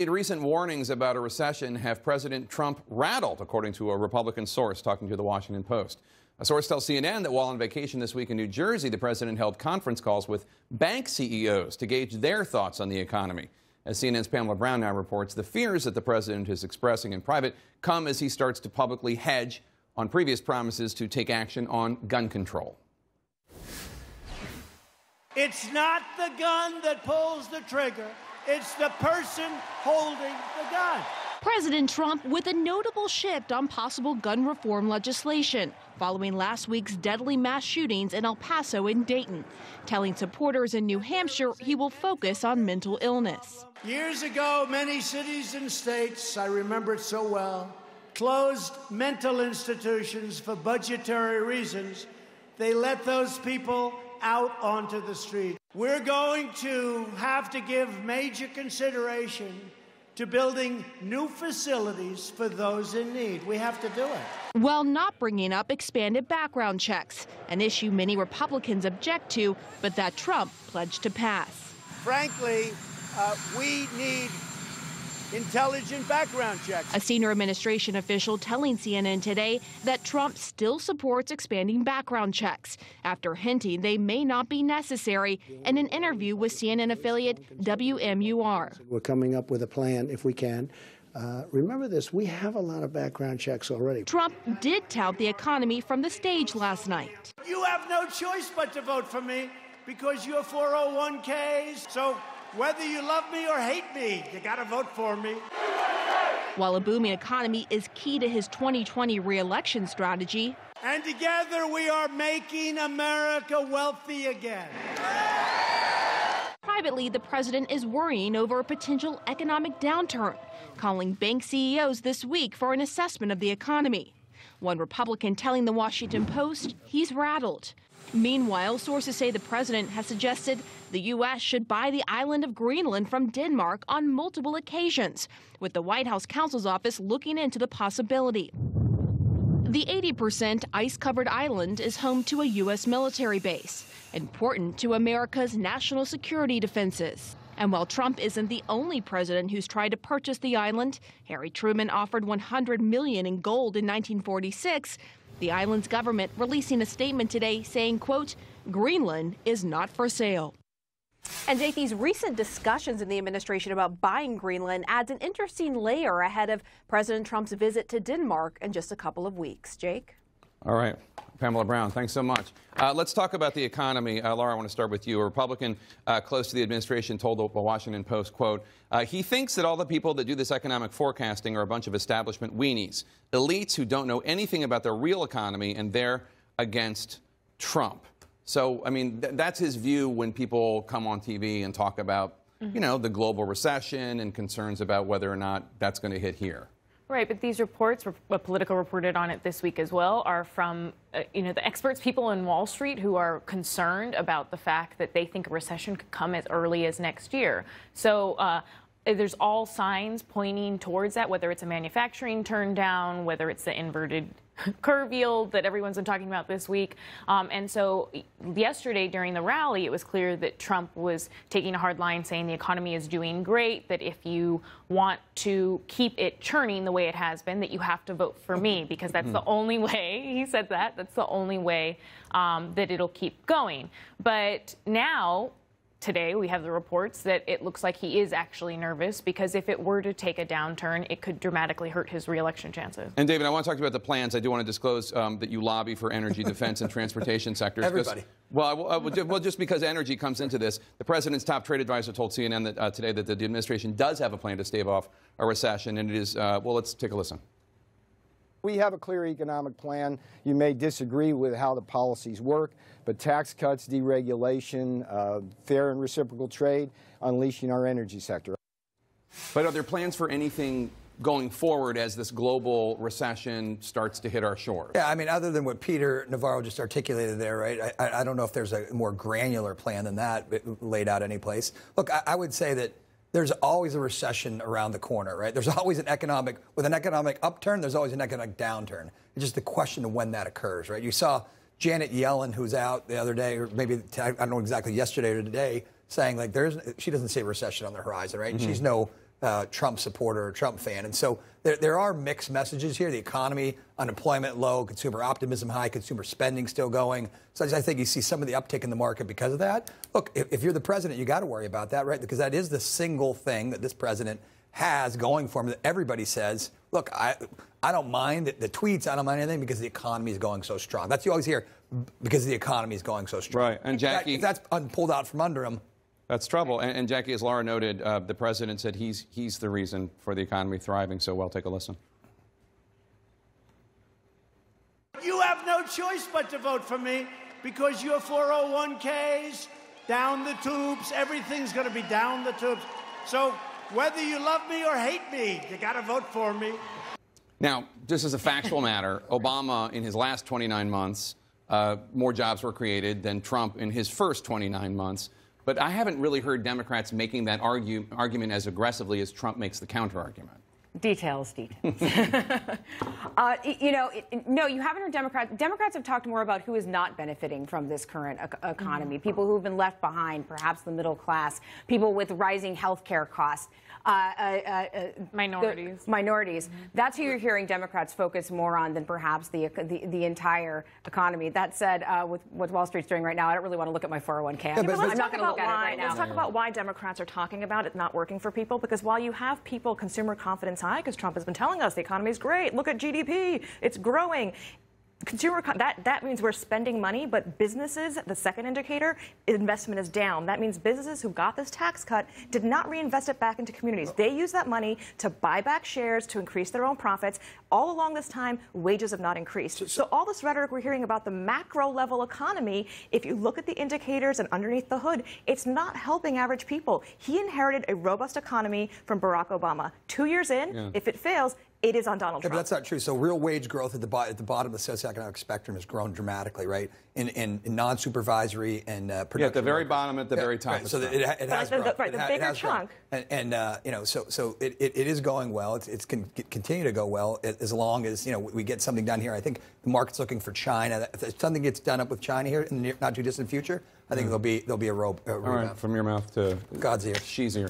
Recent warnings about a recession have President Trump rattled, according to a Republican source talking to the Washington Post. A source tells CNN that while on vacation this week in New Jersey, the president held conference calls with bank CEOs to gauge their thoughts on the economy. As CNN's Pamela Brown now reports, the fears that the president is expressing in private come as he starts to publicly hedge on previous promises to take action on gun control. It's not the gun that pulls the trigger. It's the person holding the gun. President Trump with a notable shift on possible gun reform legislation following last week's deadly mass shootings in El Paso and Dayton, telling supporters in New Hampshire he will focus on mental illness. Years ago, many cities and states, I remember it so well, closed mental institutions for budgetary reasons. They let those people out onto the street. We're going to have to give major consideration to building new facilities for those in need. We have to do it. While not bringing up expanded background checks, an issue many Republicans object to, but that Trump pledged to pass. Frankly, we need intelligent background checks. A senior administration official telling CNN today that Trump still supports expanding background checks after hinting they may not be necessary in an interview with CNN affiliate WMUR. We're coming up with a plan if we can. Remember this, we have a lot of background checks already. Trump did tout the economy from the stage last night. You have no choice but to vote for me because you're 401ks. So whether you love me or hate me, you got to vote for me. While a booming economy is key to his 2020 re-election strategy. And together we are making America wealthy again. Privately, the president is worrying over a potential economic downturn, calling bank CEOs this week for an assessment of the economy. One Republican telling the Washington Post he's rattled. Meanwhile, sources say the president has suggested the U.S. should buy the island of Greenland from Denmark on multiple occasions, with the White House counsel's office looking into the possibility. The 80% ice-covered island is home to a U.S. military base, important to America's national security defenses. And while Trump isn't the only president who's tried to purchase the island, Harry Truman offered $100 million in gold in 1946. The island's government releasing a statement today saying, quote, Greenland is not for sale. And Jake, these recent discussions in the administration about buying Greenland adds an interesting layer ahead of President Trump's visit to Denmark in just a couple of weeks. Jake? All right. Pamela Brown, thanks so much. Let's talk about the economy. Laura, I want to start with you. A Republican close to the administration told the Washington Post, quote, he thinks that all the people that do this economic forecasting are a bunch of establishment weenies, elites who don't know anything about the real economy, and they're against Trump. So, I mean, that's his view when people come on TV and talk about, you know, the global recession and concerns about whether or not that's going to hit here. Right, but these reports, Politico reported on it this week as well, are from, the experts, people in Wall Street who are concerned about the fact that they think a recession could come as early as next year. So there's all signs pointing towards that, whether it's a manufacturing turn down, whether it's the inverted curve yield that everyone's been talking about this week. And so yesterday during the rally, it was clear that Trump was taking a hard line saying the economy is doing great, that if you want to keep it churning the way it has been, that you have to vote for me because that's the only way, he said that's the only way that it'll keep going. But now, today, we have the reports that it looks like he is actually nervous because if it were to take a downturn, it could dramatically hurt his re-election chances. And, David, I want to talk to you about the plans. I do want to disclose that you lobby for energy, defense, and transportation sectors. Everybody. Well, just because energy comes into this, the president's top trade advisor told CNN that, today that the administration does have a plan to stave off a recession, and it is, well, let's take a listen. We have a clear economic plan. You may disagree with how the policies work, but tax cuts, deregulation, fair and reciprocal trade, unleashing our energy sector. But are there plans for anything going forward as this global recession starts to hit our shores? Yeah, I mean, other than what Peter Navarro just articulated there, right, I don't know if there's a more granular plan than that laid out any place. Look, I would say that there's always a recession around the corner, right? There's always with an economic upturn, there's always an economic downturn. It's just the question of when that occurs, right? You saw Janet Yellen, who's out the other day, or maybe, I don't know exactly, yesterday or today, saying, like, she doesn't see a recession on the horizon, right? And she's no Trump supporter or Trump fan. And so there are mixed messages here. The economy, unemployment low, consumer optimism high, consumer spending still going. So I think you see some of the uptick in the market because of that. Look, if you're the president, you got to worry about that, right? Because that is the single thing that this president has going for him that everybody says, look, I don't mind the tweets, I don't mind anything because the economy is going so strong. That's what you always hear, because the economy is going so strong. Right. And Jackie, if that's pulled out from under him, that's trouble. And Jackie, as Laura noted, the president said he's the reason for the economy thriving so well. Take a listen. You have no choice but to vote for me because your 401ks, down the tubes, everything's going to be down the tubes. So whether you love me or hate me, you got to vote for me. Now, just as a factual matter, Obama, in his last 29 months, more jobs were created than Trump in his first 29 months. But I haven't really heard Democrats making that argument as aggressively as Trump makes the counter-argument. Details. No, you haven't heard Democrats. Democrats have talked more about who is not benefiting from this current economy. People who've been left behind, perhaps the middle class, people with rising health care costs. Minorities. Minorities. That's who you're hearing Democrats focus more on than perhaps the entire economy. That said, with what Wall Street's doing right now, I don't really want to look at my 401k. Yeah, I'm not going to look at it right now. Let's talk about why Democrats are talking about it not working for people. Because while you have people consumer confidence high, because Trump has been telling us the economy is great, look at GDP, it's growing. That means we're spending money, but businesses, the second indicator, investment is down. That means businesses who got this tax cut did not reinvest it back into communities. They use that money to buy back shares to increase their own profits. All along this time, wages have not increased. So all this rhetoric we're hearing about the macro level economy, if you look at the indicators and underneath the hood, it's not helping average people. He inherited a robust economy from Barack Obama. 2 years in, if it fails, it is on Donald Trump. But that's not true. So real wage growth at the bottom of the socioeconomic spectrum has grown dramatically, right? In non-supervisory and productive. Yeah, at the very bottom, at the very top. Right. So it has grown. The bigger chunk. And so it is going well. It's continue to go well as long as we get something done here. I think the market's looking for China. If something gets done up with China here in the not too distant future, I think there'll be a rebound. All right, from your mouth to God's ear. She's ear.